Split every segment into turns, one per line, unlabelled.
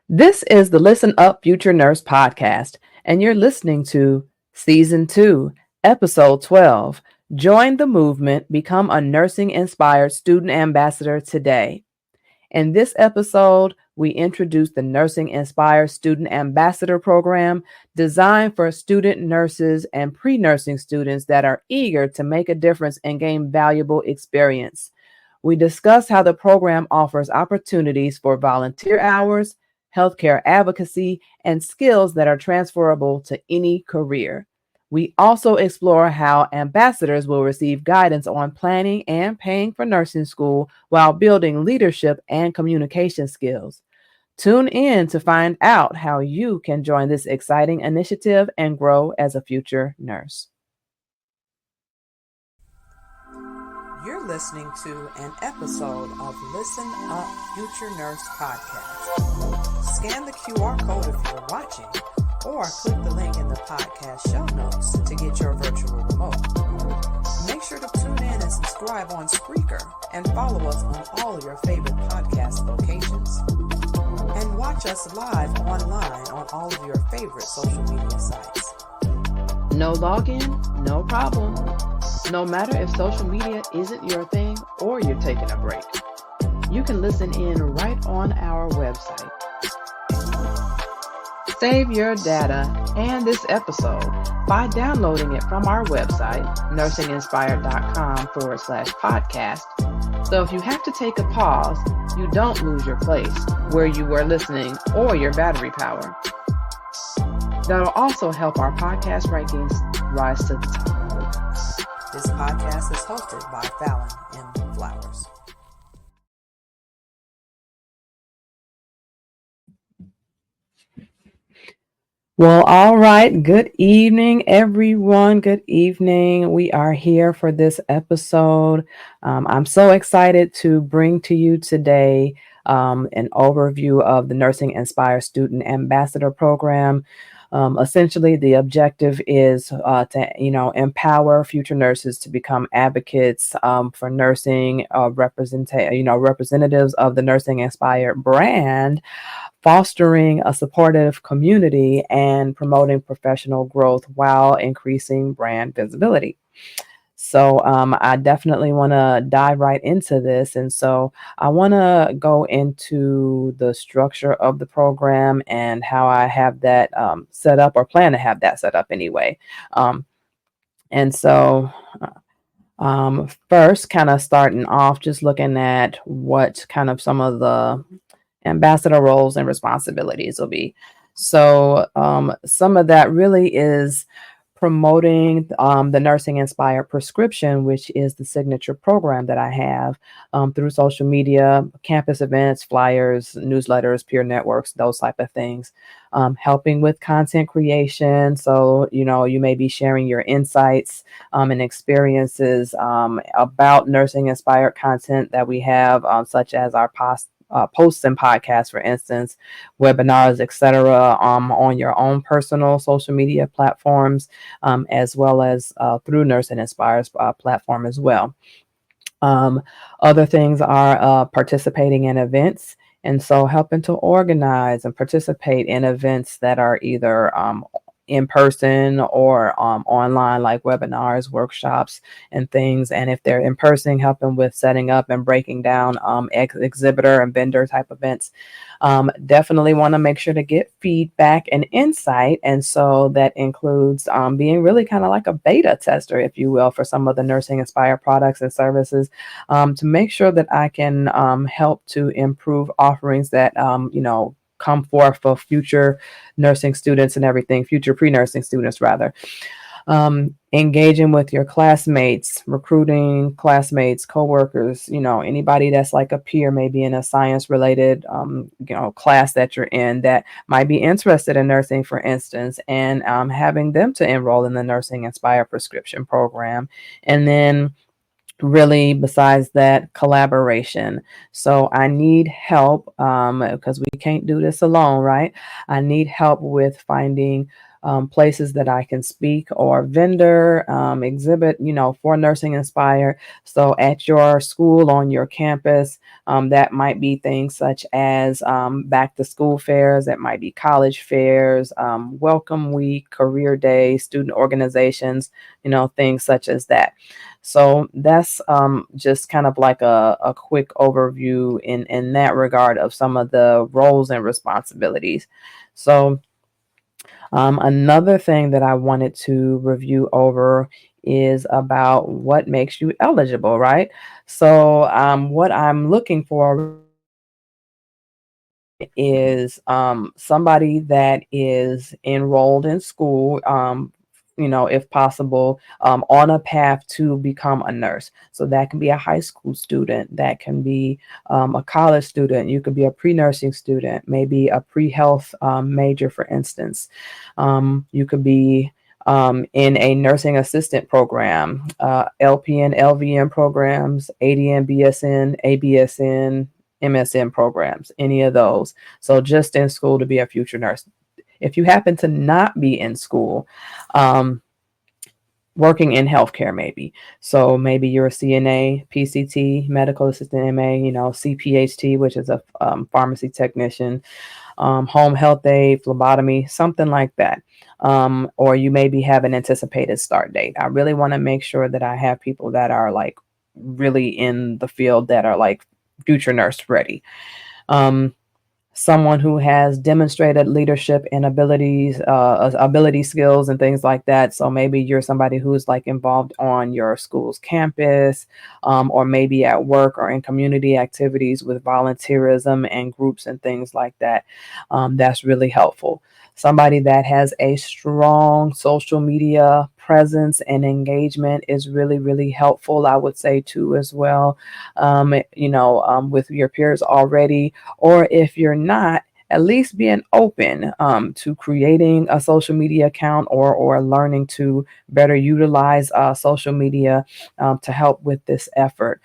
This is the Listen Up Future Nurse podcast, and you're listening to Season 2, Episode 12. Join the movement, become a nursing-inspired student ambassador today. In this episode, we introduce the Nursing Inspired Student Ambassador Program designed for student nurses and pre-nursing students that are eager to make a difference and gain valuable experience. We discuss how the program offers opportunities for volunteer hours, healthcare advocacy, and skills that are transferable to any career. We also explore how ambassadors will receive guidance on planning and paying for nursing school while building leadership and communication skills. Tune in to find out how you can join this exciting initiative and grow as a future nurse. You're listening to an episode of Listen Up Future Nurse Podcast. Scan the QR code if you're watching, or click the link in the podcast show notes to get your virtual remote. Make sure to tune in and subscribe on Spreaker and follow us on all your favorite podcast locations. And watch us live online on all of your favorite social media sites. No login, no problem. No matter if social media isn't your thing or you're taking a break, you can listen in right on our website. Save your data and this episode by downloading it from our website, NursingInspired.com/podcast. So if you have to take a pause, you don't lose your place where you were listening or your battery power. That'll also help our podcast rankings rise to the top. This podcast is hosted by Fallon M. Flowers. Well, all right. Good evening, everyone. Good evening. We are here for this episode. I'm so excited to bring to you today an overview of the Nursing Inspired Student Ambassador Program. Essentially, the objective is to, empower future nurses to become advocates for nursing, representatives of the Nursing Inspired brand, fostering a supportive community and promoting professional growth while increasing brand visibility. So I definitely want to dive right into this. And so I want to go into the structure of the program and how I have that set up, or plan to have that set up anyway. And so first, kind of starting off, just looking at what kind of some of the ambassador roles and responsibilities will be. So some of that really is promoting the Nursing Inspired prescription, which is the signature program that I have through social media, campus events, flyers, newsletters, peer networks, those type of things. Helping with content creation. So, you may be sharing your insights and experiences about nursing inspired content that we have, such as our posts and podcasts, for instance, webinars, etc., on your own personal social media platforms, as well as through Nursing Inspired's platform as well. Other things are participating in events. And so helping to organize and participate in events that are either in person or online, like webinars, workshops, and things. And if they're in person, helping with setting up and breaking down exhibitor and vendor type events. Definitely want to make sure to get feedback and insight. And so that includes being really kind of like a beta tester, if you will, for some of the Nursing Inspired products and services, to make sure that I can help to improve offerings that, come forth for future nursing students and everything, future pre-nursing students rather. Engaging with your classmates, recruiting classmates, coworkers, anybody that's like a peer, maybe in a science related, class that you're in that might be interested in nursing, for instance, and having them to enroll in the Nursing Inspired prescription program. And then really, besides that, collaboration. So I need help because we can't do this alone, right? I need help with finding places that I can speak or vendor, exhibit, for Nursing Inspired. So at your school, on your campus, that might be things such as back to school fairs, that might be college fairs, welcome week, career day, student organizations, things such as that. So that's just kind of like a quick overview in that regard of some of the roles and responsibilities. So another thing that I wanted to review over is about what makes you eligible, right? So what I'm looking for is somebody that is enrolled in school, if possible, on a path to become a nurse. So that can be a high school student, that can be a college student, you could be a pre-nursing student, maybe a pre-health major, for instance. You could be in a nursing assistant program, LPN, LVN programs, ADN, BSN, ABSN, MSN programs, any of those. So just in school to be a future nurse. If you happen to not be in school, working in healthcare maybe. So maybe you're a CNA, PCT, medical assistant MA, CPHT, which is a pharmacy technician, home health aide, phlebotomy, something like that. Or you maybe have an anticipated start date. I really want to make sure that I have people that are like really in the field, that are like future nurse ready. Someone who has demonstrated leadership and ability skills and things like that. So maybe you're somebody who's like involved on your school's campus, or maybe at work or in community activities with volunteerism and groups and things like that. That's really helpful. Somebody that has a strong social media presence and engagement is really, really helpful, I would say, too, as well. With your peers already, or if you're not, at least being open to creating a social media account, or learning to better utilize social media to help with this effort.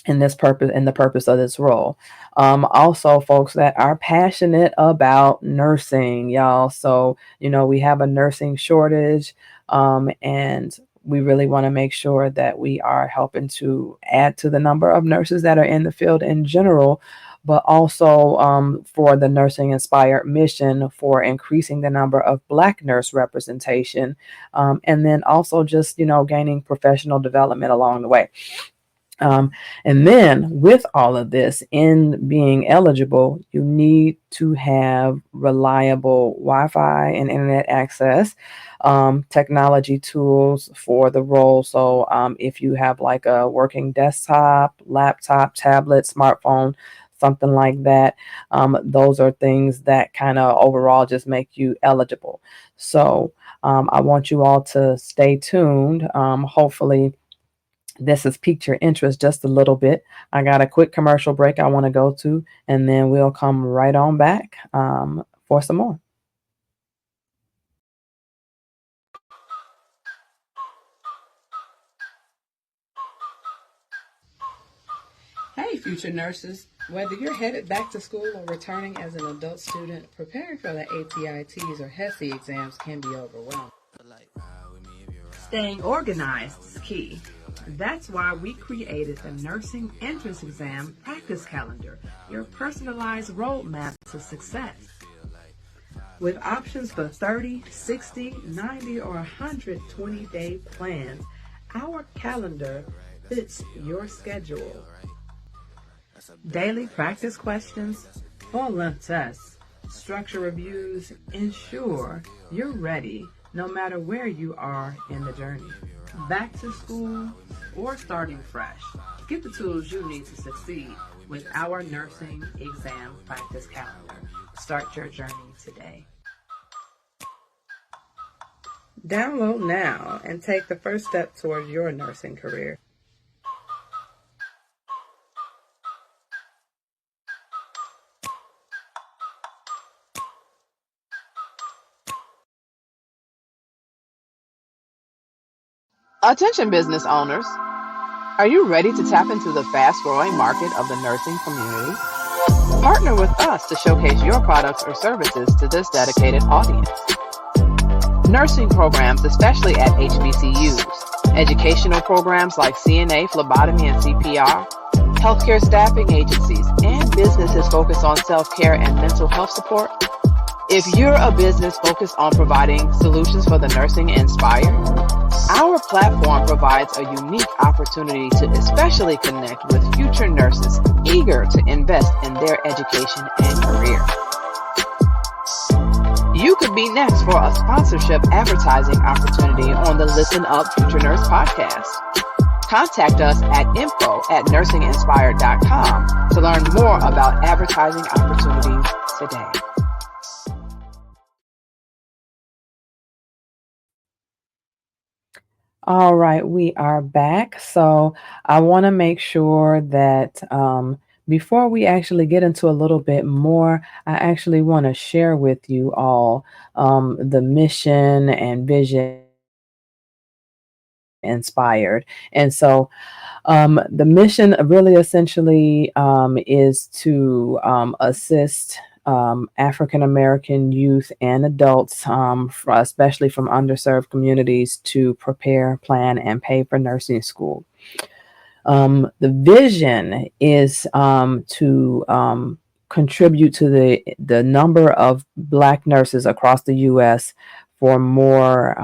In the purpose of this role. Also folks that are passionate about nursing, y'all. So, we have a nursing shortage, and we really want to make sure that we are helping to add to the number of nurses that are in the field in general, but also for the Nursing Inspired mission for increasing the number of Black nurse representation, and then also just, gaining professional development along the way. And then with all of this, in being eligible, you need to have reliable Wi-Fi and internet access, technology tools for the role. So if you have like a working desktop, laptop, tablet, smartphone, something like that, those are things that kind of overall just make you eligible. So I want you all to stay tuned. Hopefully this has piqued your interest just a little bit. I got a quick commercial break I want to go to, and then we'll come right on back for some more. Hey, future nurses. Whether you're headed back to school or returning as an adult student, preparing for the ATITs or HESI exams can be overwhelming. Staying organized is key. That's why we created the Nursing Entrance Exam Practice Calendar, your personalized roadmap to success. With options for 30, 60, 90, or 120-day plans, our calendar fits your schedule. Daily practice questions, full-length tests, structure reviews ensure you're ready no matter where you are in the journey. Back to school or starting fresh, get the tools you need to succeed with our Nursing Exam Practice Calendar. Start your journey today. Download now and take the first step towards your nursing career. Attention business owners, are you ready to tap into the fast-growing market of the nursing community? Partner with us to showcase your products or services to this dedicated audience. nursing programs, especially at HBCUs, educational programs like CNA, phlebotomy, and CPR, healthcare staffing agencies, and businesses focused on self-care and mental health support. If you're a business focused on providing solutions for the nursing inspired, our platform provides a unique opportunity to especially connect with future nurses eager to invest in their education and career. You could be next for a sponsorship advertising opportunity on the Listen Up Future Nurse podcast. Contact us at info@NursingInspired.com to learn more about advertising opportunities today. All right, we are back. So I want to make sure that before we actually get into a little bit more, I actually want to share with you all the mission and vision inspired. And so the mission really essentially is to assist African American youth and adults, especially from underserved communities, to prepare, plan, and pay for nursing school. The vision is to contribute to the number of Black nurses across the U.S. for more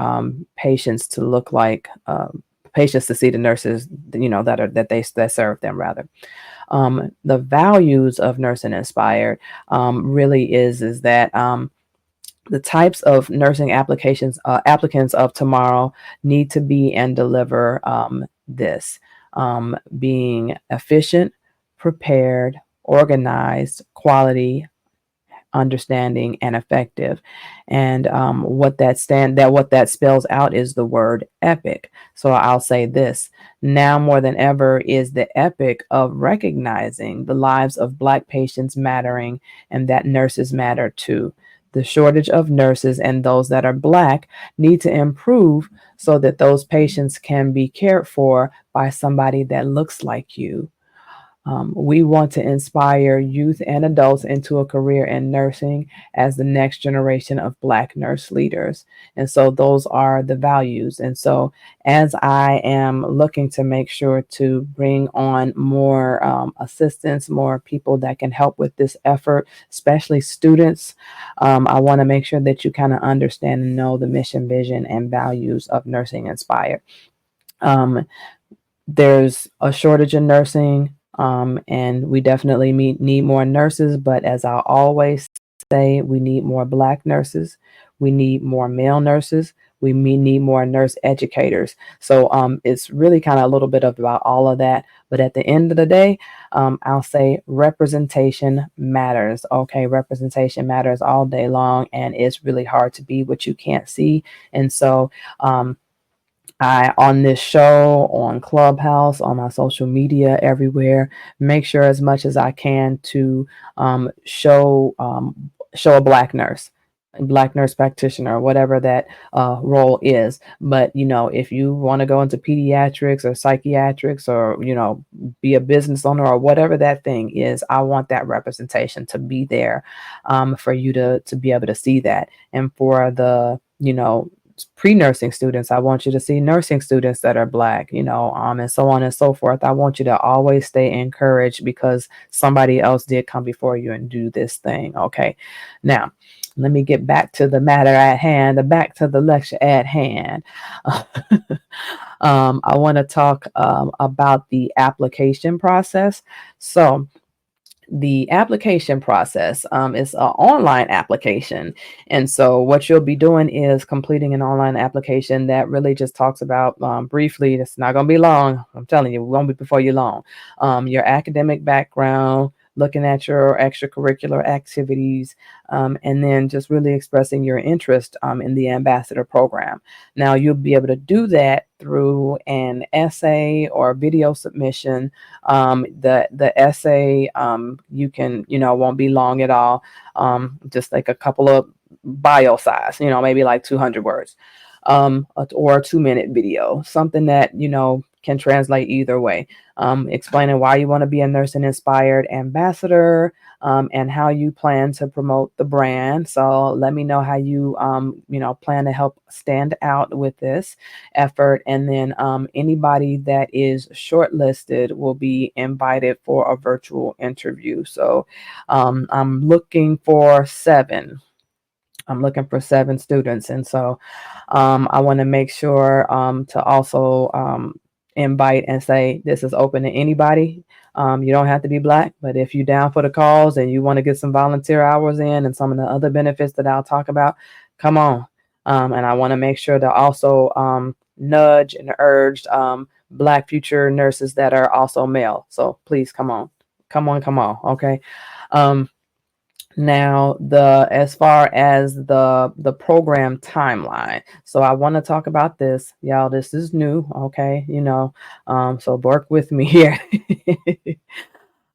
patients to look like patients to see the nurses, that serve them rather. The values of Nursing Inspired really is that the types of nursing applicants of tomorrow need to be and deliver this. Being efficient, prepared, organized, quality, understanding, and effective. And what that spells out is the word epic. So I'll say this: now more than ever is the epic of recognizing the lives of Black patients mattering, and that nurses matter too. The shortage of nurses and those that are Black need to improve so that those patients can be cared for by somebody that looks like you. We want to inspire youth and adults into a career in nursing as the next generation of Black nurse leaders. And so those are the values. And so as I am looking to make sure to bring on more assistance, more people that can help with this effort, especially students, I want to make sure that you kind of understand and know the mission, vision, and values of Nursing Inspired. There's a shortage in nursing. And we definitely need more nurses, but as I always say, we need more Black nurses, we need more male nurses, we need more nurse educators. So it's really kind of a little bit about all of that. But at the end of the day, I'll say representation matters. Okay, representation matters all day long, and it's really hard to be what you can't see. And so I, on this show, on Clubhouse, on my social media, everywhere, make sure as much as I can to show a Black nurse practitioner, whatever that role is. But, if you want to go into pediatrics or psychiatrics or, be a business owner or whatever that thing is, I want that representation to be there for you to be able to see that. And for the, pre-nursing students, I want you to see nursing students that are Black, and so on and so forth. I want you to always stay encouraged because somebody else did come before you and do this thing. Okay. Now, let me get back to the matter at hand, back to the lecture at hand. I want to talk about the application process. So the application process is an online application. And so what you'll be doing is completing an online application that really just talks about briefly, it's not going to be long. I'm telling you, it won't be before you long. Your academic background, looking at your extracurricular activities, and then just really expressing your interest in the ambassador program. Now, you'll be able to do that through an essay or video submission. The essay, you can, won't be long at all, just like a couple of bio size, maybe like 200 words, or a 2-minute video, something that, can translate either way. Explaining why you want to be a Nursing Inspired ambassador, and how you plan to promote the brand. So let me know how you, plan to help stand out with this effort. And then anybody that is shortlisted will be invited for a virtual interview. So I'm looking for 7. I'm looking for 7 students. And so I want to make sure to also invite and say this is open to anybody. You don't have to be Black, but if you're down for the cause and you want to get some volunteer hours in and some of the other benefits that I'll talk about, come on. And I want to make sure to also nudge and urge Black future nurses that are also male. So please come on. Okay. Now, as far as the program timeline, so I want to talk about this, y'all. This is new, okay? So work with me here.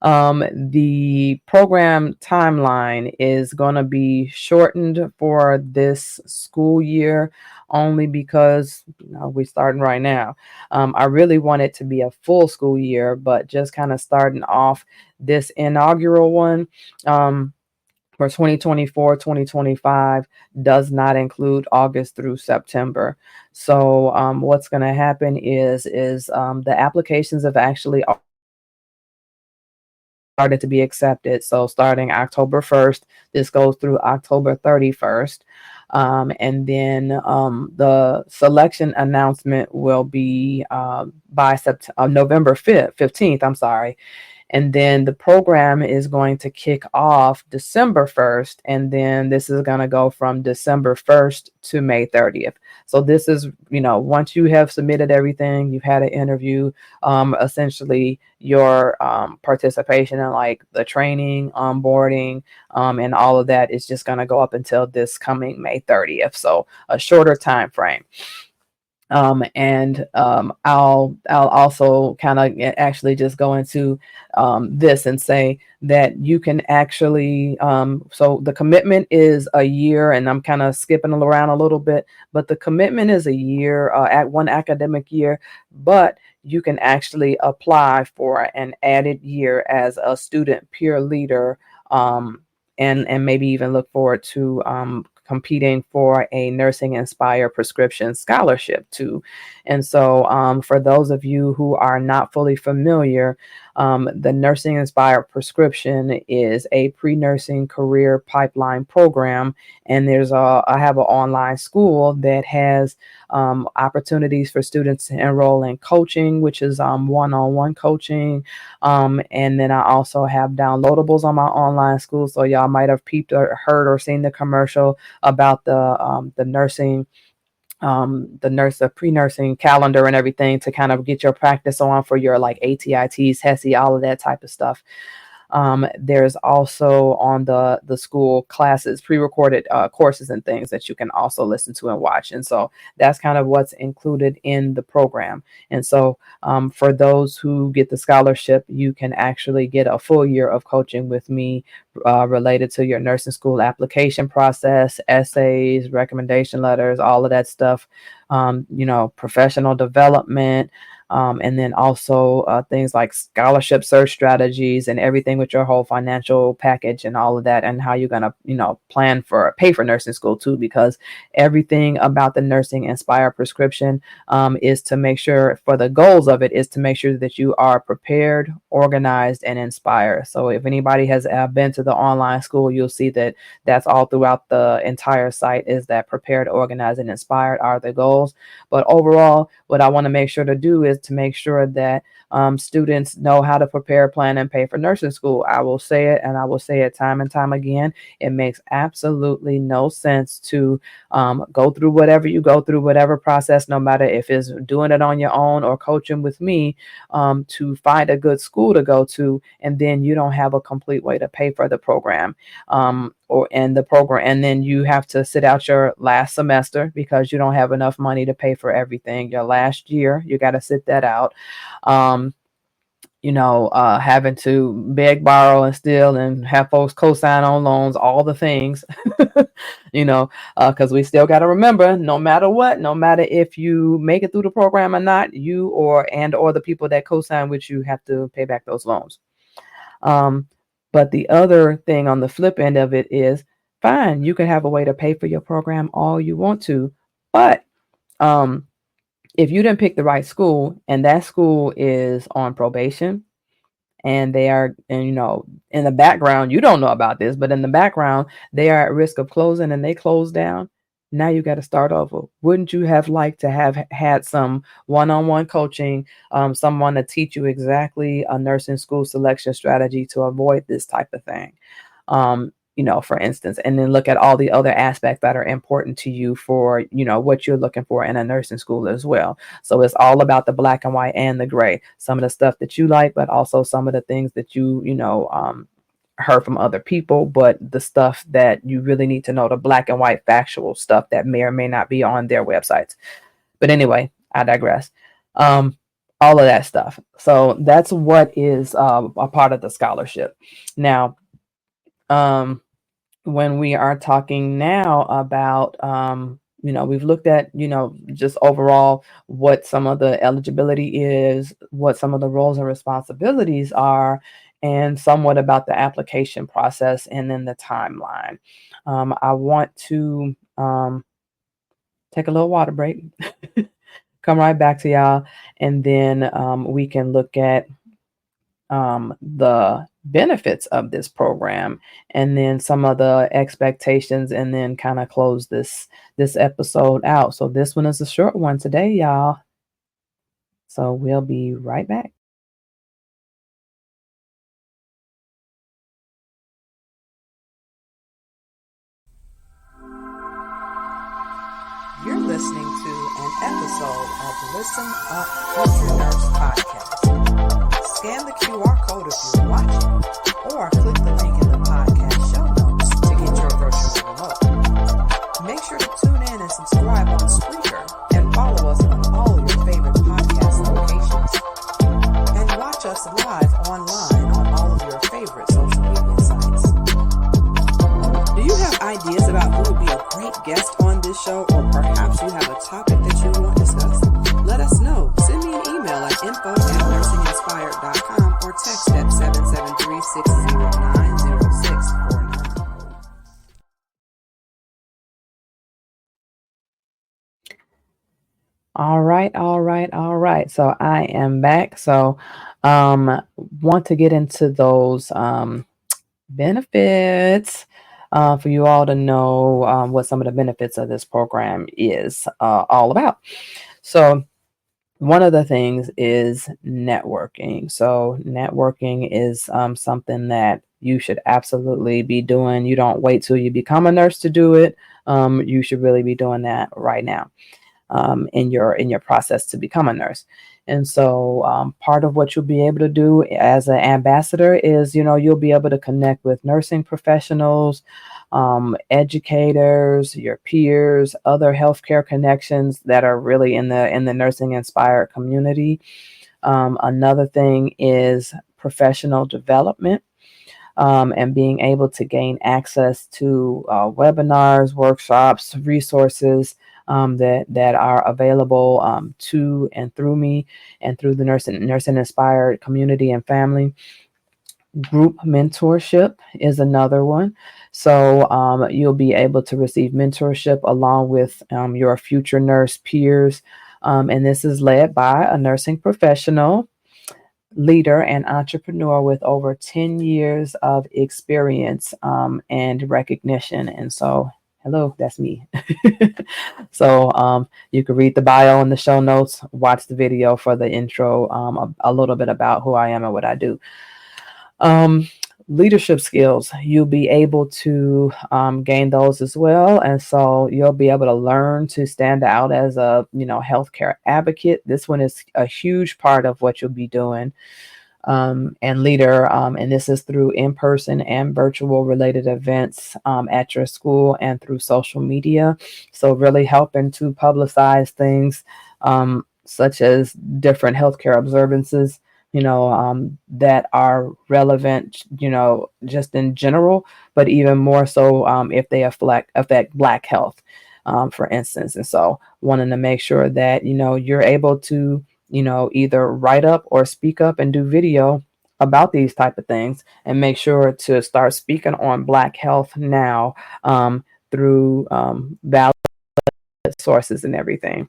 The program timeline is going to be shortened for this school year only because we're starting right now. I really want it to be a full school year, but just kind of starting off this inaugural one. For 2024-2025 does not include August through September. So what's going to happen is the applications have actually started to be accepted. So starting October 1st, this goes through October 31st. And then the selection announcement will be by November 15th, I'm sorry. And then the program is going to kick off December 1st. And then this is going to go from December 1st to May 30th. So this is, once you have submitted everything, you've had an interview, essentially your participation in like the training, onboarding, and all of that is just going to go up until this coming May 30th. So a shorter time frame. I'll also kind of actually just go into this and say that you can actually, so the commitment is a year, and I'm kind of skipping around a little bit, but the commitment is a year, at 1 academic year, but you can actually apply for an added year as a student peer leader, and maybe even look forward to competing for a Nursing Inspired prescription scholarship too. And so for those of you who are not fully familiar, the Nursing Inspired prescription is a pre-nursing career pipeline program. And I have an online school that has opportunities for students to enroll in coaching, which is one-on-one coaching. And then I also have downloadables on my online school. So y'all might have peeped or heard or seen the commercial about the pre-nursing calendar and everything to kind of get your practice on for your like ATITs, HESI, all of that type of stuff. There's also on the school classes, pre-recorded courses and things that you can also listen to and watch. And so that's kind of what's included in the program. And so for those who get the scholarship, you can actually get a full year of coaching with me related to your nursing school application process, essays, recommendation letters, all of that stuff, professional development, and then also things like scholarship search strategies and everything with your whole financial package and all of that, and how you're going to, pay for nursing school too, because everything about the Nursing Inspired prescription is to make sure, for the goals of it, is to make sure that you are prepared, organized, and inspired. So if anybody has been to the online school, you'll see that that's all throughout the entire site, is that prepared, organized, and inspired are the goals. But overall, what I want to make sure to do is to make sure that students know how to prepare, plan, and pay for nursing school. I will say it, and I will say it time and time again. It makes absolutely no sense to go through whatever you go through, whatever process, no matter if it's doing it on your own or coaching with me, to find a good school to go to, and then you don't have a complete way to pay for the program. And then you have to sit out your last semester because you don't have enough money to pay for everything. Your last year, you got to sit that out. having to beg, borrow, and steal, and have folks co-sign on loans, all the things, because we still got to remember, no matter what, no matter if you make it through the program or not, you or the people that co-sign with you have to pay back those loans. But the other thing on the flip end of it is, fine, you can have a way to pay for your program all you want to, but if you didn't pick the right school and that school is on probation and in the background, you don't know about this, but in the background, they are at risk of closing and they close down. Now you got to start over. Wouldn't you have liked to have had some one-on-one coaching, someone to teach you exactly a nursing school selection strategy to avoid this type of thing? For instance, and then look at all the other aspects that are important to you for, what you're looking for in a nursing school as well. So it's all about the black and white and the gray, some of the stuff that you like, but also some of the things that you heard from other people, but the stuff that you really need to know, the black and white factual stuff that may or may not be on their websites. But anyway, I digress. All of that stuff. So that's what is a part of the scholarship. Now, when we are talking now about, we've looked at, just overall what some of the eligibility is, what some of the roles and responsibilities are, and somewhat about the application process and then the timeline. I want to take a little water break, come right back to y'all, and then we can look at the benefits of this program and then some of the expectations, and then kind of close this episode out. So this one is a short one today, y'all. So we'll be right back. You're listening to an episode of Listen Up Future Nurse Podcast. Scan the QR code if you're watching, or click the link in the podcast show notes to get your virtual remote. Make sure to tune in and subscribe on Spreaker and follow us on all your favorite podcast locations. And watch us live online on all of your favorite social media sites. Do you have ideas about who would be a great guest on this show, or perhaps you have a topic that you want discussed? Let us know. Send me an email at info@NursingInspired.com or text at 773-609-0649. All right. So I am back. So want to get into those benefits for you all to know what some of the benefits of this program is all about. So one of the things is networking. So networking is something that you should absolutely be doing. You don't wait till you become a nurse to do it. You should really be doing that right now in your process to become a nurse. And so part of what you'll be able to do as an ambassador is, you'll be able to connect with nursing professionals, educators, your peers, other healthcare connections that are really in the nursing inspired community. Another thing is professional development. And being able to gain access to webinars, workshops, resources that are available to and through me and through the nursing inspired community and family. Group mentorship is another one. So you'll be able to receive mentorship along with your future nurse peers. And this is led by a nursing professional, leader, and entrepreneur with over 10 years of experience and recognition. And so, hello, that's me. So you can read the bio in the show notes, watch the video for the intro, a little bit about who I am and what I do. Leadership skills, you'll be able to gain those as well. And so you'll be able to learn to stand out as a, healthcare advocate. This one is a huge part of what you'll be doing. And leader, and this is through in-person and virtual related events at your school and through social media. So really helping to publicize things such as different healthcare observances that are relevant, just in general, but even more so if they affect Black health, for instance. And so wanting to make sure that, you're able to, either write up or speak up and do video about these type of things, and make sure to start speaking on Black health now, through valid sources and everything.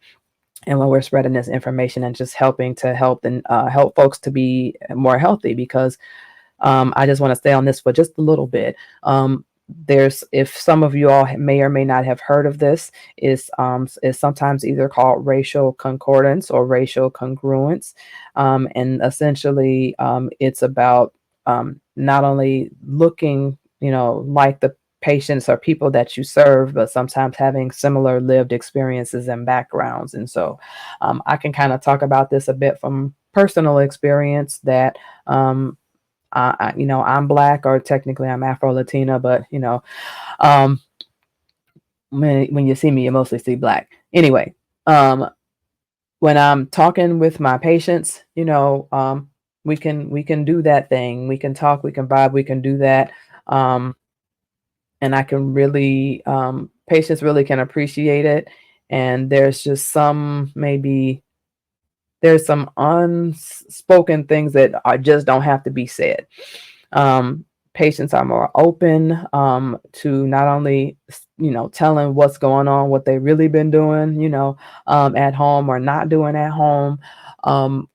And when we're spreading this information and just helping to help folks to be more healthy, because I just want to stay on this for just a little bit. If some of you all may or may not have heard of this, is sometimes either called racial concordance or racial congruence, and essentially it's about not only looking, like the patients or people that you serve, but sometimes having similar lived experiences and backgrounds. And so I can kind of talk about this a bit from personal experience that I'm Black, or technically I'm Afro-Latina, but um, when you see me, you mostly see Black. Anyway, when I'm talking with my patients, we can do that thing. We can talk, we can vibe, we can do that. And I can really, patients really can appreciate it. And there's just there's some unspoken things that just don't have to be said. Patients are more open to not only, telling what's going on, what they really been doing, at home or not doing at home.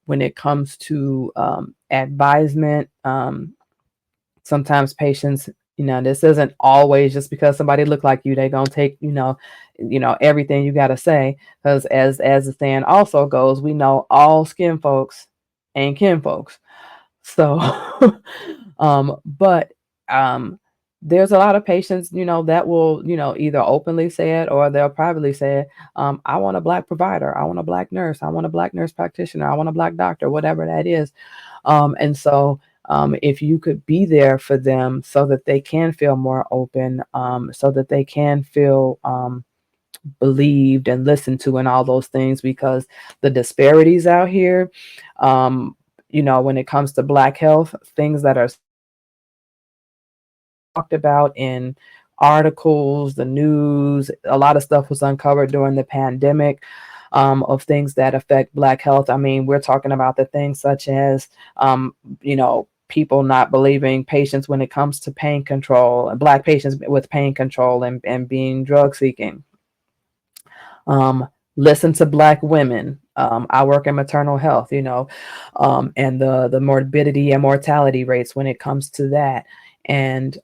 When it comes to advisement, sometimes patients, this isn't always just because somebody look like you, they gonna take, everything you gotta say, because as the saying also goes, we know all skin folks ain't kin folks. So, but there's a lot of patients, that will, either openly say it or they'll privately say it. I want a Black provider, I want a Black nurse, I want a Black nurse practitioner, I want a Black doctor, whatever that is. And so if you could be there for them so that they can feel more open, so that they can feel believed and listened to and all those things, because the disparities out here, when it comes to Black health, things that are talked about in articles, the news, a lot of stuff was uncovered during the pandemic. Of things that affect Black health. I mean, we're talking about the things such as, people not believing patients when it comes to pain control, and Black patients with pain control and being drug seeking. Listen to Black women. I work in maternal health, and the morbidity and mortality rates when it comes to that. And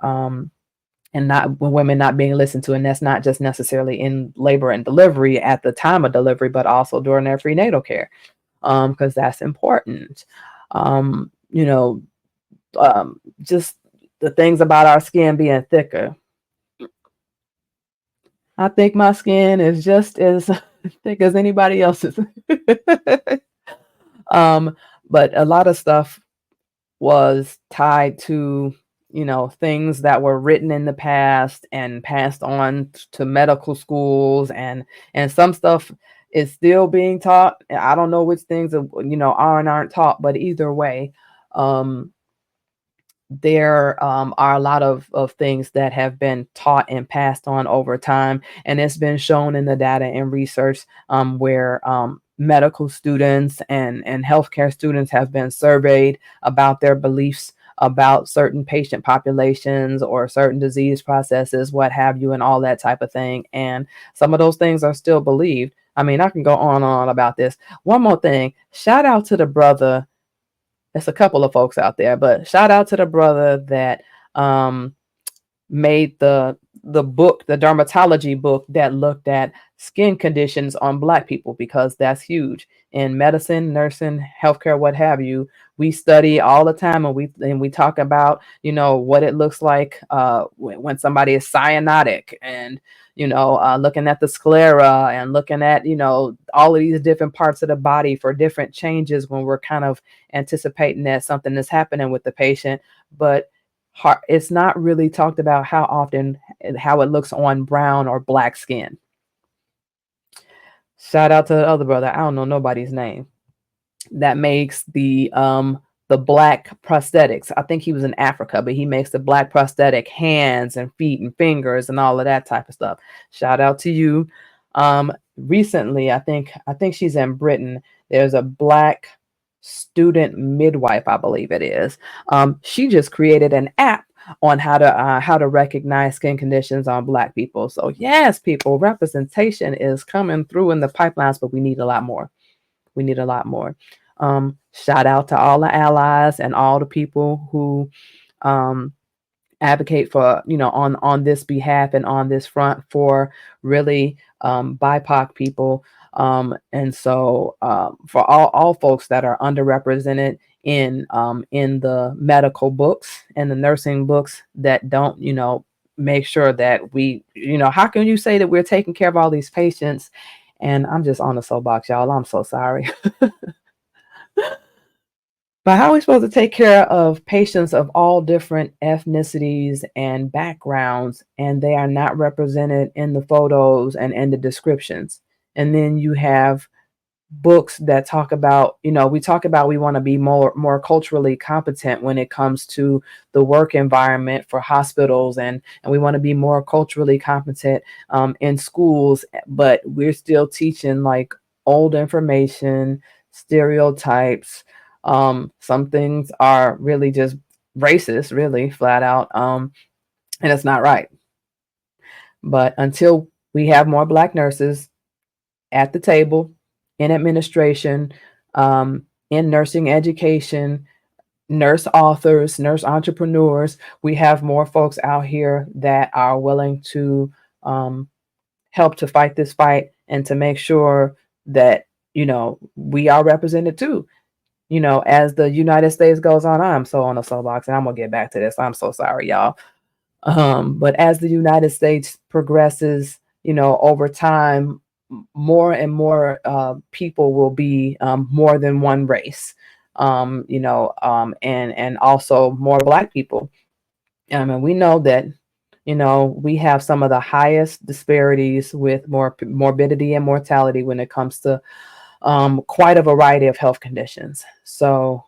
not women not being listened to. And that's not just necessarily in labor and delivery at the time of delivery, but also during their prenatal care, because that's important. Just the things about our skin being thicker. I think my skin is just as thick as anybody else's. But a lot of stuff was tied to, things that were written in the past and passed on to medical schools, and some stuff is still being taught. I don't know which things are and aren't taught, but either way, there are a lot of things that have been taught and passed on over time, and it's been shown in the data and research, where medical students and healthcare students have been surveyed about their beliefs about certain patient populations or certain disease processes, what have you, and all that type of thing. And some of those things are still believed. I mean, I can go on and on about this. One more thing, shout out to the brother. There's a couple of folks out there, but shout out to the brother that made the book, the dermatology book that looked at skin conditions on Black people, because that's huge in medicine, nursing, healthcare, what have you. We study all the time, and we talk about what it looks like when somebody is cyanotic, and looking at the sclera, and looking at all of these different parts of the body for different changes when we're kind of anticipating that something is happening with the patient. But it's not really talked about how it looks on brown or Black skin. Shout out to the other brother. I don't know nobody's name. That makes the the black prosthetics. I think he was in Africa, but he makes the black prosthetic hands and feet and fingers and all of that type of stuff. Shout out to you. Recently, I think she's in Britain. There's a black student midwife, I believe it is. She just created an app on how to recognize skin conditions on black people. So yes, people, representation is coming through in the pipelines, but we need a lot more. We need a lot more. Shout out to all the allies and all the people who advocate for, on this behalf and on this front for really BIPOC people. And so for all folks that are underrepresented in the medical books and the nursing books that don't, make sure that we, how can you say that we're taking care of all these patients? And I'm just on the soapbox, y'all. I'm so sorry. But how are we supposed to take care of patients of all different ethnicities and backgrounds, and they are not represented in the photos and in the descriptions? And then you have books that talk about, we talk about we want to be more culturally competent when it comes to the work environment for hospitals, and we want to be more culturally competent in schools, but we're still teaching like old information, stereotypes. Some things are really just racist, really flat out, and it's not right. But until we have more black nurses at the table, in administration, in nursing education, nurse authors, nurse entrepreneurs, we have more folks out here that are willing to help to fight this fight and to make sure that, we are represented too. As the United States goes on, I'm so on a soapbox, and I'm gonna get back to this. I'm so sorry, y'all. But as the United States progresses, over time, more and more people will be more than one race, and also more black people. And we know that, we have some of the highest disparities with more morbidity and mortality when it comes to quite a variety of health conditions. So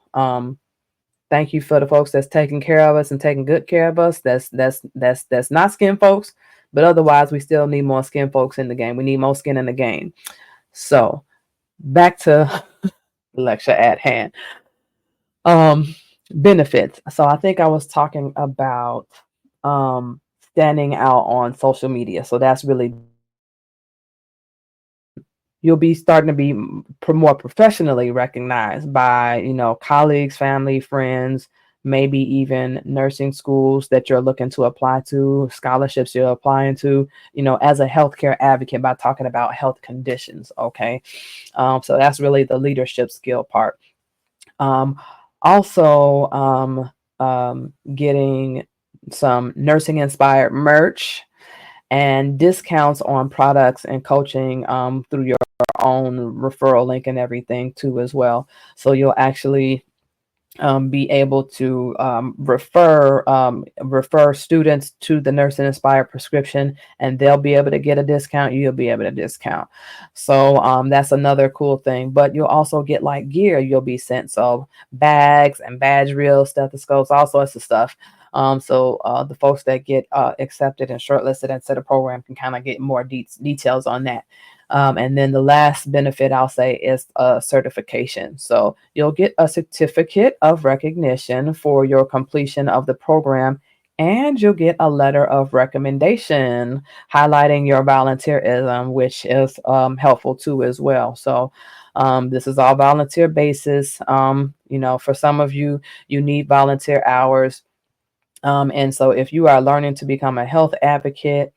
thank you for the folks that's taking care of us and taking good care of us. That's not skin folks, but otherwise we still need more skin folks in the game. We need more skin in the game. So back to the lecture at hand. Benefits. So I think I was talking about standing out on social media. So that's really, you'll be starting to be more professionally recognized by, colleagues, family, friends, maybe even nursing schools that you're looking to apply to, scholarships you're applying to, as a healthcare advocate by talking about health conditions. Okay. So that's really the leadership skill part. Also, getting some nursing inspired merch and discounts on products and coaching through your own referral link and everything too as well. So you'll actually be able to refer students to the Nursing Inspired prescription, and they'll be able to get a discount. You'll be able to discount. So that's another cool thing. But you'll also get like gear you'll be sent. So bags and badge reels, stethoscopes, all sorts of stuff. So the folks that get accepted and shortlisted into the program can kind of get more details on that. And then the last benefit I'll say is certification. So you'll get a certificate of recognition for your completion of the program, and you'll get a letter of recommendation highlighting your volunteerism, which is helpful too as well. So this is all volunteer basis. For some of you, you need volunteer hours. And so if you are learning to become a health advocate,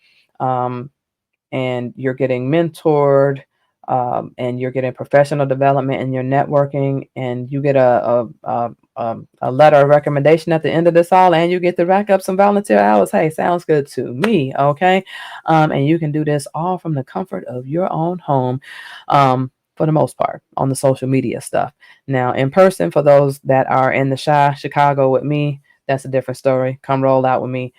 and you're getting mentored, and you're getting professional development and you're networking, and you get a letter of recommendation at the end of this all, and you get to rack up some volunteer hours. Hey, sounds good to me. Okay. And you can do this all from the comfort of your own home, for the most part, on the social media stuff. Now, in person, for those that are in the Chicago with me, that's a different story. Come roll out with me.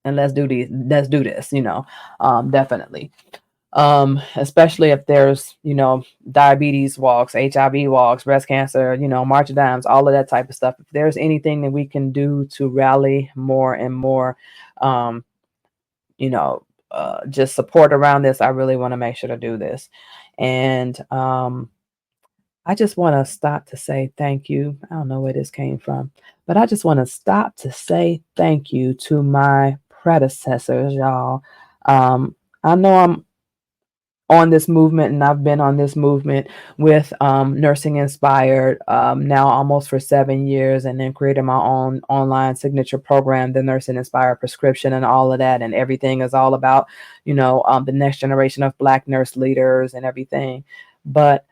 And let's do this, definitely. Especially if there's, diabetes walks, HIV walks, breast cancer, March of Dimes, all of that type of stuff. If there's anything that we can do to rally more and more, um, just support around this, I really want to make sure to do this. And I just want to stop to say thank you. I don't know where this came from, but I just want to stop to say thank you to my predecessors, y'all. I know I'm on this movement, and I've been on this movement with Nursing Inspired now almost for 7 years, and then created my own online signature program, the Nursing Inspired prescription, and all of that. And everything is all about, the next generation of Black nurse leaders and everything. But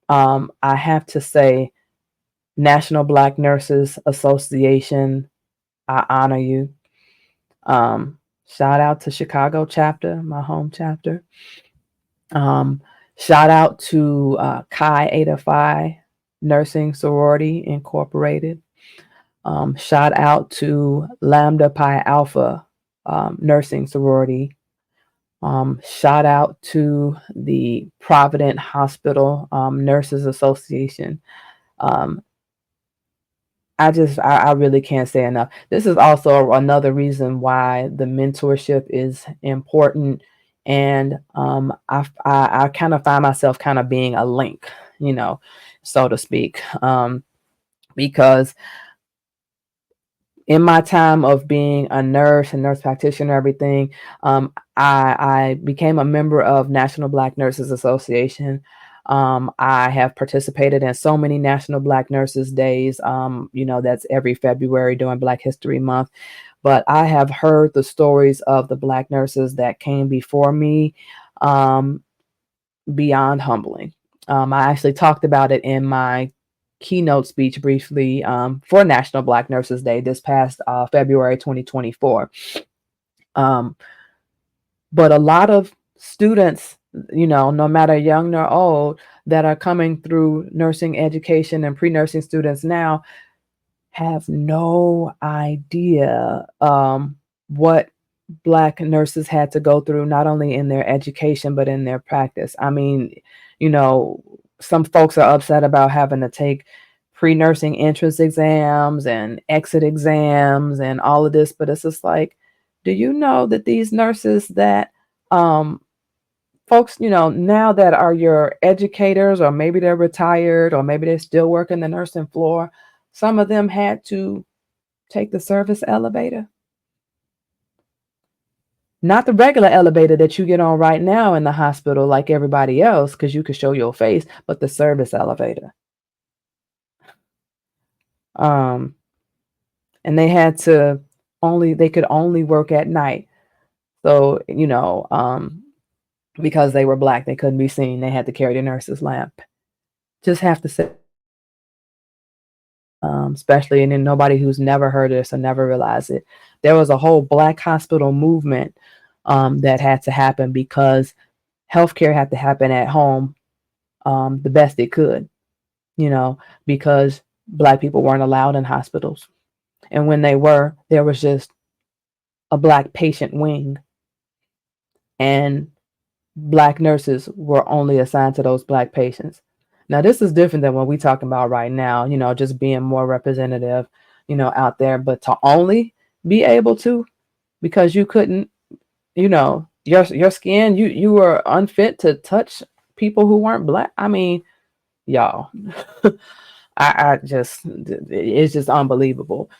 I have to say, National Black Nurses Association, I honor you. Shout out to Chicago chapter, my home chapter. Shout out to 𝚑𝚘𝚗𝚑𝚗 Nursing Sorority Incorporated. Shout out to Lambda Pi Alpha Nursing Sorority. Shout out to the Provident Hospital Nurses Association. I really can't say enough. This is also another reason why the mentorship is important. And I kind of find myself kind of being a link, so to speak, because in my time of being a nurse and nurse practitioner, everything, I became a member of National Black Nurses Association. I have participated in so many National Black Nurses Days. That's every February during Black History Month. But I have heard the stories of the Black nurses that came before me, beyond humbling. I actually talked about it in my keynote speech briefly for National Black Nurses Day this past February 2024. But a lot of students, no matter young nor old, that are coming through nursing education and pre-nursing students now have no idea what Black nurses had to go through, not only in their education, but in their practice. I mean, some folks are upset about having to take pre-nursing entrance exams and exit exams and all of this, but it's just like, do you know that these nurses that folks, now that are your educators, or maybe they're retired, or maybe they're still working the nursing floor, some of them had to take the service elevator? Not the regular elevator that you get on right now in the hospital like everybody else, because you can show your face, but the service elevator. And they could only work at night. So, because they were Black, they couldn't be seen. They had to carry the nurse's lamp. Just have to say, especially, and then nobody who's never heard of this or never realized it, there was a whole Black hospital movement that had to happen because healthcare had to happen at home the best it could, because Black people weren't allowed in hospitals. And when they were, there was just a Black patient wing. And Black nurses were only assigned to those Black patients. Now, this is different than what we're talking about right now, just being more representative, out there. But to only be able to, because you couldn't, your skin, you were unfit to touch people who weren't Black. I mean, y'all, it's just unbelievable.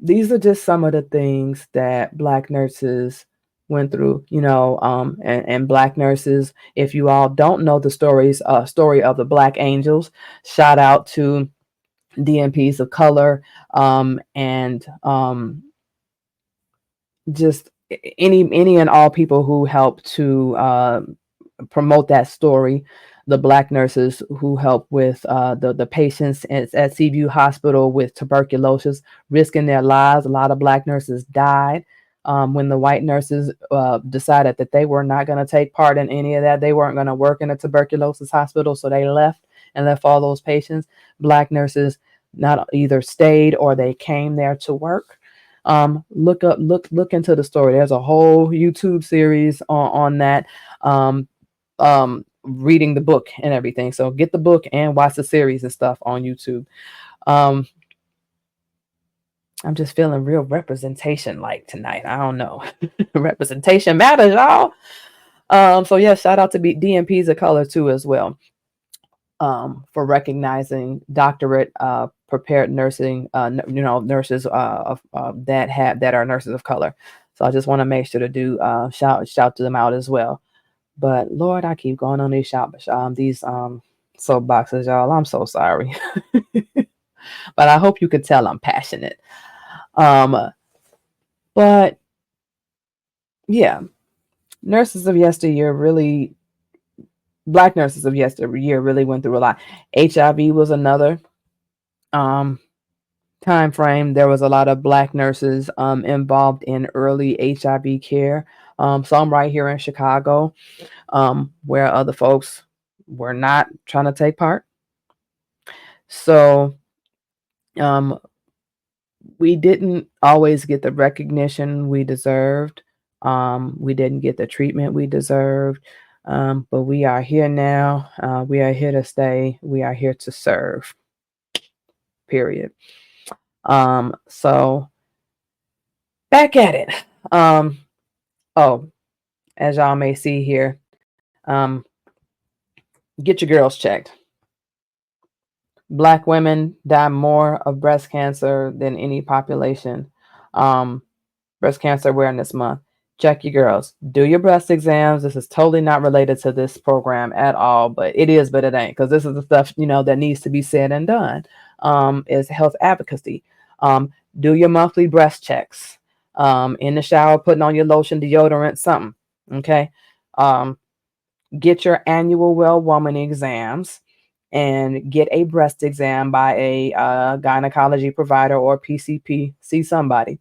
These are just some of the things that Black nurses went through, and Black nurses. If you all don't know the story of the Black Angels, shout out to DNPs of color, and just any and all people who helped to promote that story. The Black nurses who helped with the patients at Seaview Hospital with tuberculosis, risking their lives. A lot of Black nurses died when the white nurses decided that they were not going to take part in any of that. They weren't going to work in a tuberculosis hospital, so they left all those patients. Black nurses not either stayed or they came there to work. look into the story. There's a whole YouTube series on that. Reading the book and everything. So get the book and watch the series and stuff on YouTube. I'm just feeling real representation like tonight. I don't know. Representation matters, y'all. So yeah, shout out to DNPs of color too as well. For recognizing doctorate prepared nursing, nurses that are nurses of color. So I just want to make sure to do shout to them out as well. But Lord, I keep going on these soapboxes, y'all. I'm so sorry. But I hope you could tell I'm passionate. But yeah, nurses of yesteryear really, Black nurses of yesteryear really went through a lot. HIV was another time frame. There was a lot of Black nurses involved in early HIV care. Some right here in Chicago, where other folks were not trying to take part. So we didn't always get the recognition we deserved. We didn't get the treatment we deserved. But we are here now. We are here to stay. We are here to serve. Period. So back at it. Oh, as y'all may see here, get your girls checked. Black women die more of breast cancer than any population. Breast Cancer Awareness Month. Check your girls. Do your breast exams. This is totally not related to this program at all, but it is, but it ain't, because this is the stuff, that needs to be said and done. Is health advocacy. Do your monthly breast checks. In the shower, putting on your lotion, deodorant, something. Okay. Get your annual well woman exams and get a breast exam by a gynecology provider or PCP. See somebody.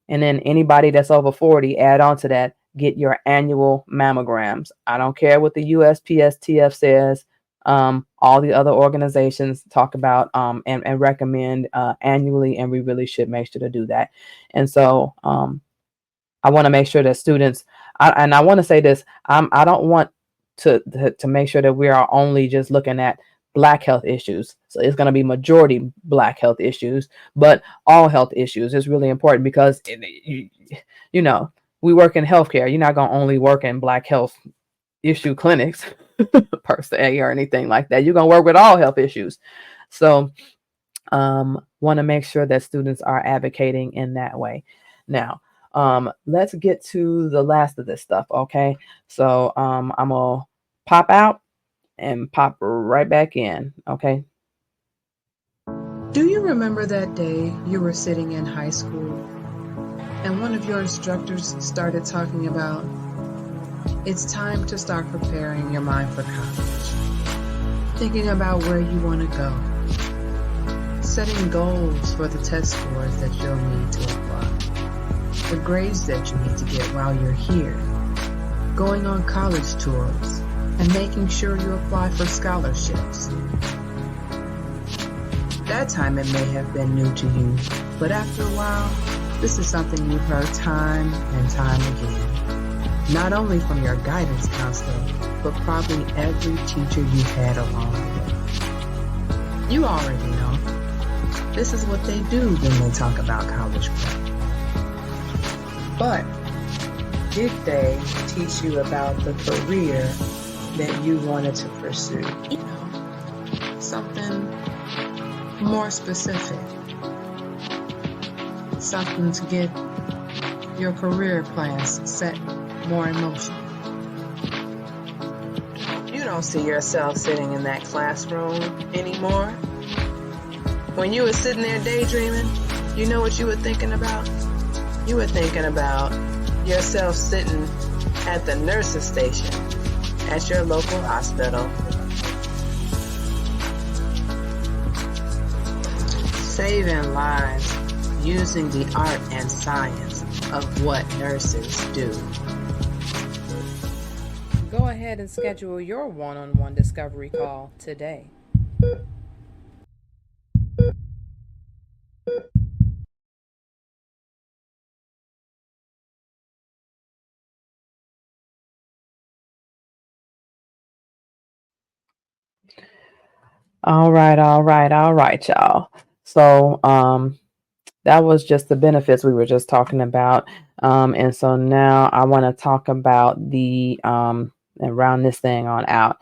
And then anybody that's over 40, add on to that, get your annual mammograms. I don't care what the USPSTF says. All the other organizations talk about and recommend annually, and we really should make sure to do that. And so I want to make sure that students, I want to say this, I don't want to make sure that we are only just looking at Black health issues. So it's going to be majority Black health issues, but all health issues is really important, because we work in healthcare. You're not going to only work in Black health issue clinics per se or anything like that. You're going to work with all health issues. So want to make sure that students are advocating in that way. Now, let's get to the last of this stuff. Okay. So I'm going to pop out and pop right back in. Okay.
Do you remember that day you were sitting in high school and one of your instructors started talking about, it's time to start preparing your mind for college, thinking about where you want to go, setting goals for the test scores that you'll need to apply, the grades that you need to get while you're here, going on college tours, and making sure you apply for scholarships. That time it may have been new to you, but after a while, this is something you've heard time and time again. Not only from your guidance counselor, but probably every teacher you've had along the way. You already know. This is what they do when they talk about college prep. But did they teach you about the career that you wanted to pursue? Something more specific. Something to get your career plans set more in motion. You don't see yourself sitting in that classroom anymore. When you were sitting there daydreaming, you know what you were thinking about? You were thinking about yourself sitting at the nurse's station at your local hospital, saving lives using the art and science of what nurses do.
Go ahead and schedule your one-on-one discovery call today. All right, all right, all right, y'all. So that was just the benefits we were just talking about. And so now I want to talk about the and round this thing on out,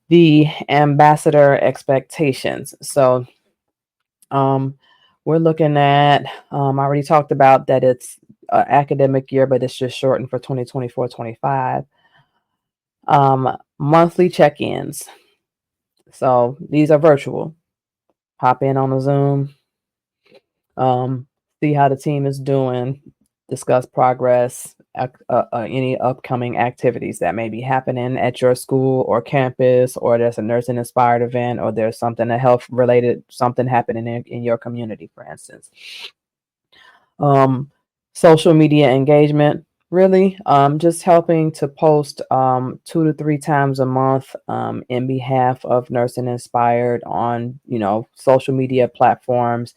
the ambassador expectations. So um, we're looking at, I already talked about that it's an academic year, but it's just shortened for 2024-25. Monthly check-ins. So these are virtual. Hop in on a Zoom, um, see how the team is doing, discuss progress, any upcoming activities that may be happening at your school or campus, or there's a nursing inspired event, or there's something, a health related, something happening in your community, for instance. Social media engagement, really just helping to post 2 to 3 times a month in behalf of Nursing Inspired on, social media platforms.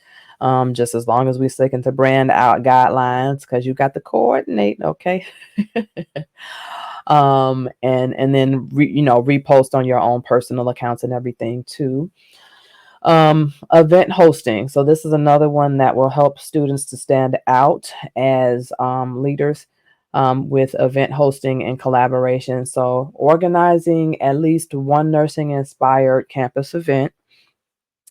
Just as long as we stick into brand out guidelines, because you got to coordinate, okay? And then repost on your own personal accounts and everything too. Event hosting. So this is another one that will help students to stand out as leaders with event hosting and collaboration. So organizing at least one nursing inspired campus event,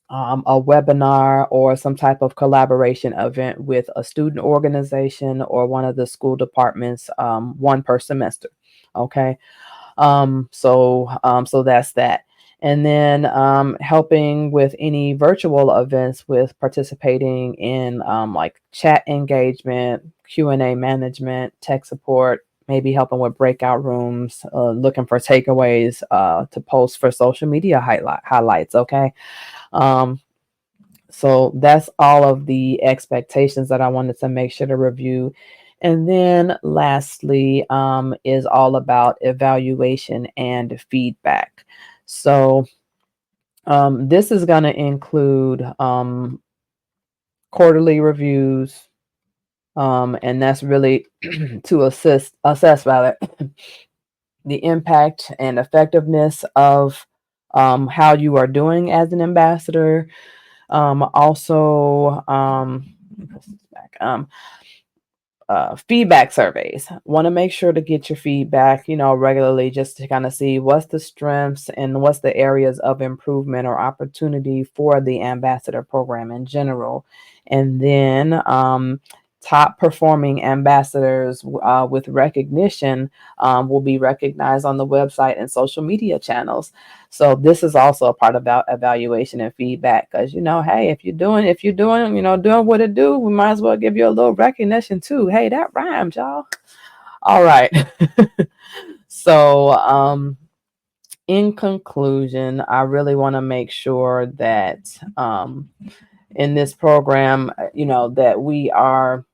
a webinar, or some type of collaboration event with a student organization or one of the school departments, one per semester. Okay. So that's that. And then helping with any virtual events with participating in like chat engagement, Q&A management, tech support, maybe helping with breakout rooms, looking for takeaways to post for social media highlights. Okay. So that's all of the expectations that I wanted to make sure to review. And then lastly is all about evaluation and feedback. So this is going to include quarterly reviews, and that's really to assess rather the impact and effectiveness of how you are doing as an ambassador. Also, feedback surveys. Want to make sure to get your feedback, regularly, just to kind of see what's the strengths and what's the areas of improvement or opportunity for the ambassador program in general. And then top performing ambassadors with recognition will be recognized on the website and social media channels. So this is also a part about evaluation and feedback, because hey, if you're doing doing what it do, we might as well give you a little recognition too. Hey, that rhymes, y'all. All right. So in conclusion, I really want to make sure that in this program, that we are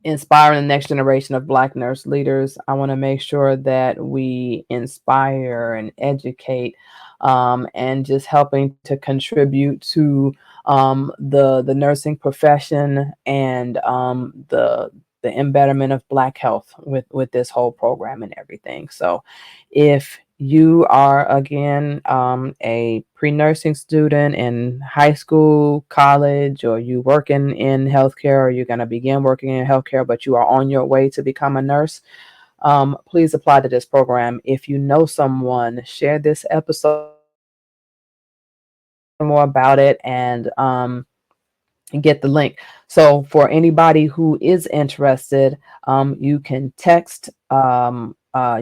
inspiring the next generation of Black nurse leaders. I want to make sure that we inspire and educate, and just helping to contribute to the nursing profession and the embetterment of Black health with this whole program and everything. So if you are, again, a pre-nursing student in high school, college, or you working in healthcare, or you're going to begin working in healthcare, but you are on your way to become a nurse, please apply to this program. If you know someone, share this episode more about it, and get the link. So for anybody who is interested, you can text,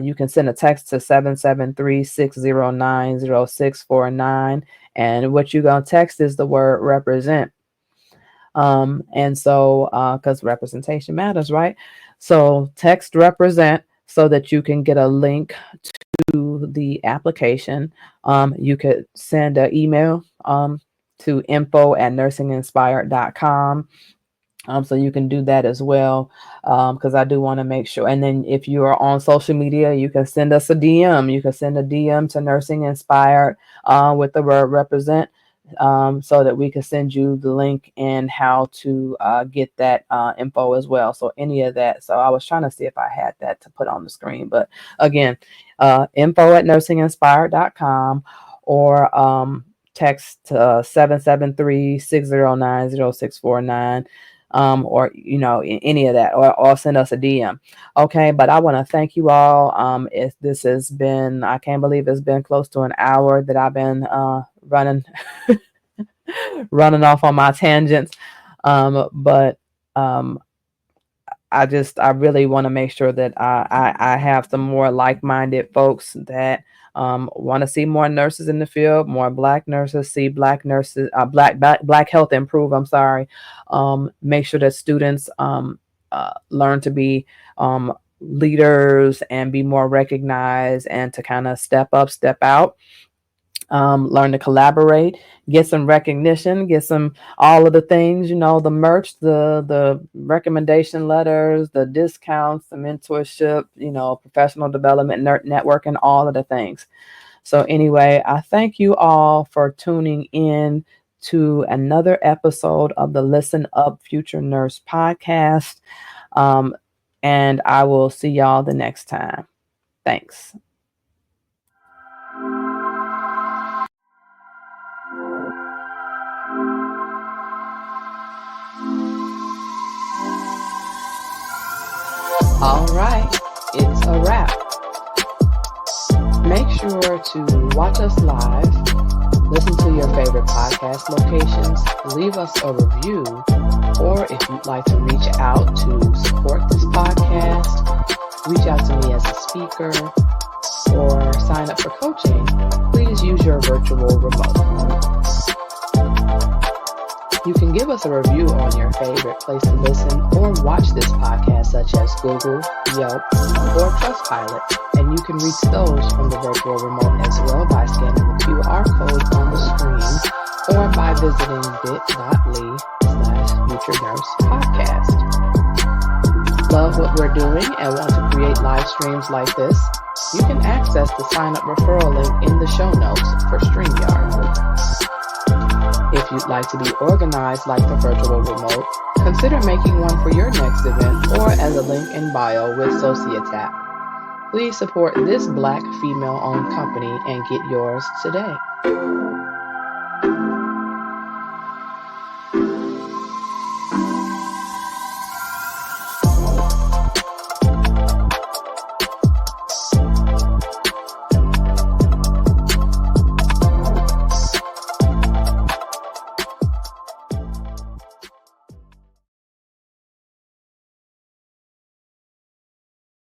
you can send a text to 773-609-0649. And what you're going to text is the word represent. And so, because representation matters, right? So text represent so that you can get a link to the application. You could send an email to info@nursinginspired.com. So you can do that as well, because I do want to make sure. And then if you are on social media, you can send us a DM. You can send a DM to Nursing Inspired with the word represent, so that we can send you the link and how to get that info as well. So any of that. So I was trying to see if I had that to put on the screen. But again, info@nursinginspired.com. or text 773-609-0649, or any of that, or send us a DM. Okay, but I want to thank you all. If this has been, I can't believe it's been close to an hour that I've been running running off on my tangents. But I really want to make sure that I have some more like-minded folks that want to see more nurses in the field, more Black nurses, see Black nurses, Black health improve. I'm sorry. Make sure that students learn to be leaders and be more recognized, and to kind of step up, step out. Learn to collaborate, get some recognition, get some, all of the things, the merch, the recommendation letters, the discounts, the mentorship, professional development, networking, all of the things. So anyway, I thank you all for tuning in to another episode of the Listen Up Future Nurse podcast. And I will see y'all the next time. Thanks. All right, it's a wrap. Make sure to watch us live, listen to your favorite podcast locations, leave us a review, or if you'd like to reach out to support this podcast, reach out to me as a speaker, or sign up for coaching, please use your virtual remote. You can give us a review on your favorite place to listen or watch this podcast, such as Google, Yelp, or Trustpilot, and you can reach those from the virtual remote as well by scanning the QR code on the screen or by visiting bit.ly/futurenurse-podcast. Love what we're doing and want to create live streams like this? You can access the sign-up referral link in the show notes for StreamYard. If you'd like to be organized like the virtual remote, consider making one for your next event or as a link in bio with Societap. Please support this Black female-owned company and get yours today.